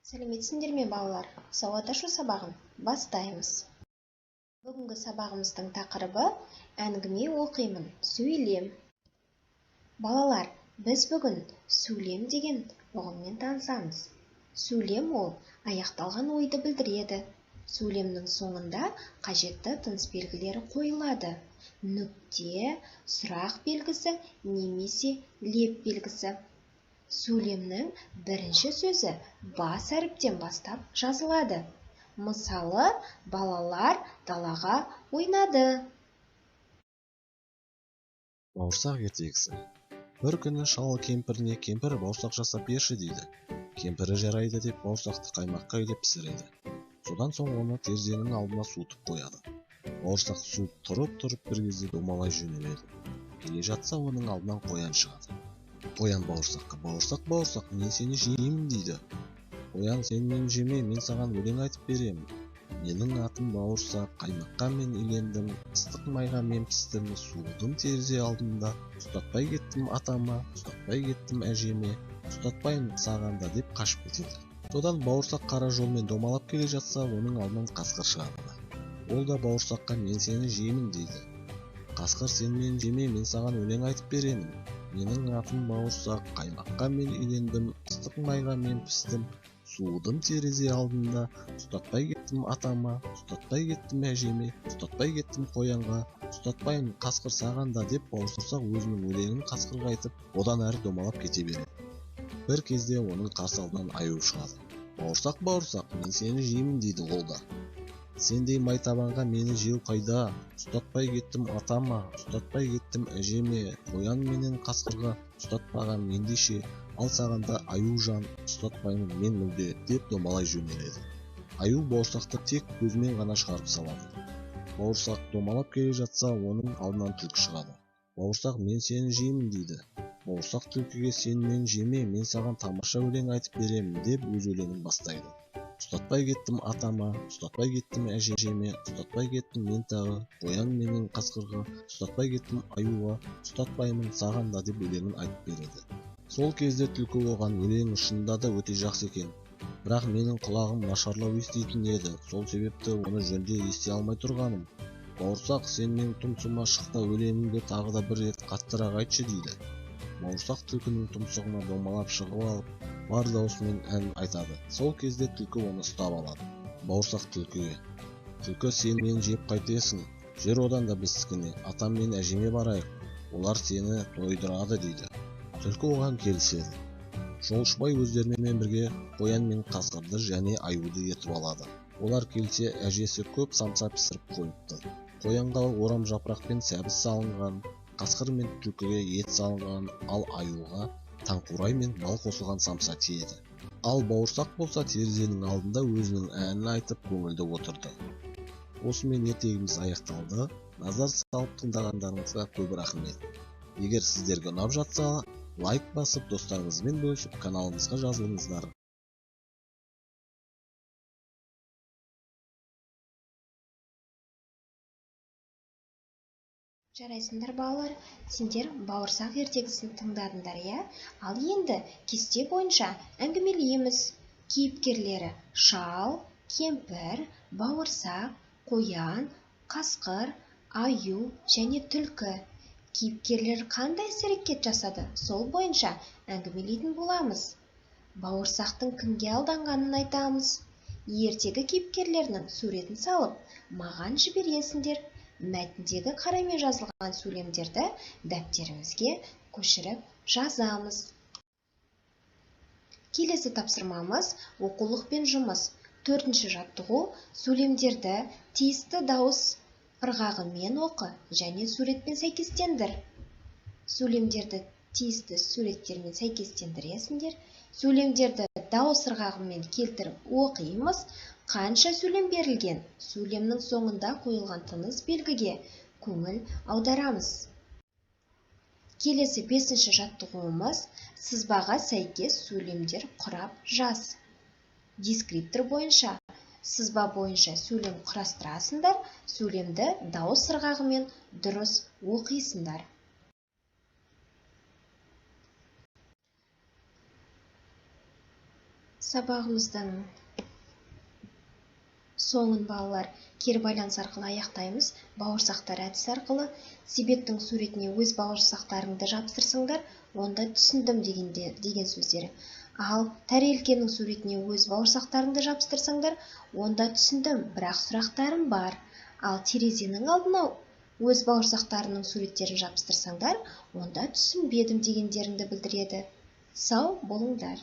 Сәлеметсіңдер ме балалар? Сауат ашу сабағын бастаймыз. Бүгінгі сабағымыздың тақырыбы әңгіме оқимын, сөйлем. Балалар, біз бүгін сөйлем деген ұғыммен танысамыз. Сөйлем ол аяқталған ойды білдіреді. Сөйлемнің соңында қажетті тыныс белгілері қойылады. Нүкте, сұрақ белгісі немесе леп белгісі. Сөйлемнің бірінші сөзі бас әріптен бастап жазылады. Мысалы, балалар далаға ойнады. Бауырсақ ертегісі. Бір күні шал кемпіріне «Кемпір, бауырсақ жасап берші» дейді. Кемпірі жарайды деп бауырсақты қаймаққа үйдеп пісіреді. Содан соң оны терезенің алдына суытып қояды. Бауырсақ суып тұрып бір кезде домалай жөнеледі. Келе жатса оның алдынан қоян шығады. Қоян бауырсаққа: «Бауырсақ, мен сені жеймін» дейді. Қоян: «Сен мені жеме, мен саған өлең айтып беремін. Менің атым бауырсақ, қаймаққа мен үйлендім, ыстық майға мен пістім, суыдым терезе алдында, ұстатпай кеттім атама, ұстатпай кеттім әжеме, ұстатпаймын сағанда» деп қашып кетеді. Содан бауырсақ қара жолмен домалап келе жатса, оның алдынан қасқыр шығады. Ол да бауырсаққа: «Мен сені жеймін» дейді. Қасқыр: «Сен мені жеме, мен саған өлең айтып беремін. Менің атым бауырсақ, қаймаққа мен үйлендім, ыстық майға мен пістім, суыдым терезе алдында, ұстатпай кеттім атама, ұстатпай кеттім әжеме, ұстатпай кеттім қоянға, ұстатпаймын қасқыр сағанда» деп бауырсақ өзінің өлеңін қасқырға айтып, одан әрі домалап кете береді. Бір кезде оның қарсы алдынан аю шығады. «Бауырсақ, мен сені жеймін» дейді ол да. «Сендей майтабанға мені жеу қайда? Ұстатпай кеттім атама, ұстатпай кеттім әжеме, қоян менен қасқырға, ұстатпаған ендеше, ал сағанда аю жан, ұстатпаймын мен мүлде» деп домалай жөнеледі. Аю бауырсақты тек көзімен ғана шығарып салады. Бауырсақ домалап келе жатса, оның алдынан түлкі шығады. «Бауырсақ, мен сені жеймін» дейді. Бауырсақ түлкіге: «Сен мені жеме, мен саған тамаша өлең айтып беремін» деп өз өлеңін бастайды. «Ұстатпай кеттім атама, ұстатпай кеттім әжеме, ұстатпай кеттім мен тағы, қоян менен қасқырға, ұстатпай кеттім аюға, ұстатпаймын сағанда» деп өлеңін айтып береді. Сол кезде түлкі оған: «Өлеңің шынында да өте жақсы екен. Бірақ менің құлағым нашарлау еститін еді, сол себепті оны жөнде ести алмай тұрғаным. Бауырсақ, сен менің тұмсығыма шық та өлеңіңді тағы да бір рет қаттырақ айтшы» дейді. Бауырсақ түлкінің тұмсығына домалап шығып алып, бар даусымен ән айтады. Сол кезде түлкі оны ұстап алады. Бауырсақ түлкіге: «Түлкі, сен мені жеп қайтесің? Жүр одан да біз кіне атам мен әжеме барайық, олар сені тойдырады» дейді. Түлкі оған келіседі. Жолшыбай өздерімен бірге қоян мен қасқырды және аюды ертіп алады. Олар келсе, әжесі көп самса пісіріп қойыпты. Қоянға орам жапырақпен сәбіз салынған, қасқыр мен түлкіге ет салынған, ал аюға таңқурай мен бал қосылған самса тиеді. Ал бауырсақ болса терезенің алдында өзінің әнін айтып көңілді отырды. Осымен ертегіміз аяқталды. Назар салып тыңдағандарыңызға көп рахмет. Егер сіздерге ұнап жатса, лайк басып, достарыңызбен бөлісіп, каналымызға жазылыңыздар. Жарайсыңдар балалар, сендер бауырсақ ертегісін тыңдадыңдар, иә? Ал енді кесте бойынша әңгімелейміз. Кейіпкерлері: шал, кемпір, бауырсақ, қоян, қасқыр, аю және түлкі. Кейіпкерлер қандай іс-әрекет жасады, сол бойынша әңгімелейтін боламыз. Бауырсақтың кімге алданғанын айтамыз. Ертегі кейіпкерлерінің суретін салып, маған жібересіңдер. Мәтіндегі қараймен жазылған сөйлемдерді дәптерімізге көшіріп жазамыз. Келесі тапсырмамыз оқулықпен жұмыс. 4-ші жаттығу: сөйлемдерді тиісті дауыс ырғағымен оқы және суретпен сәйкестендір. Сөйлемдерді тиісті суреттермен сәйкестендіресіңдер. Сөйлемдерді дауыс ырғағымен келтіріп оқимыз. Қанша сөйлем берілген, сөйлемнің соңында қойылған тыныс белгіге көңіл аударамыз. Келесі 5-ші жаттығуымыз: сызбаға сәйкес сөйлемдер құрап жаз. Дескриптор бойынша, сызба бойынша сөйлем құрастырасыңдар, сөйлемді дауыс ырғағымен дұрыс оқисыңдар. Сабағымыздың соңын балалар кері байланыс арқылы аяқтаймыз. Бауырсақтар әдісі арқылы. Себеттің суретіне өз бауырсақтарыңды жапсырсаңдар, онда түсіндім деген сөздері. Ал тәрелкенің суретіне өз бауырсақтарыңды жапсырсаңдар, онда түсіндім, бірақ сұрақтарым бар. Ал терезенің алдына өз бауырсақтарының суреттерін жапсырсаңдар, онда түсінбедім дегендеріңді білдіреді. Сау болыңдар.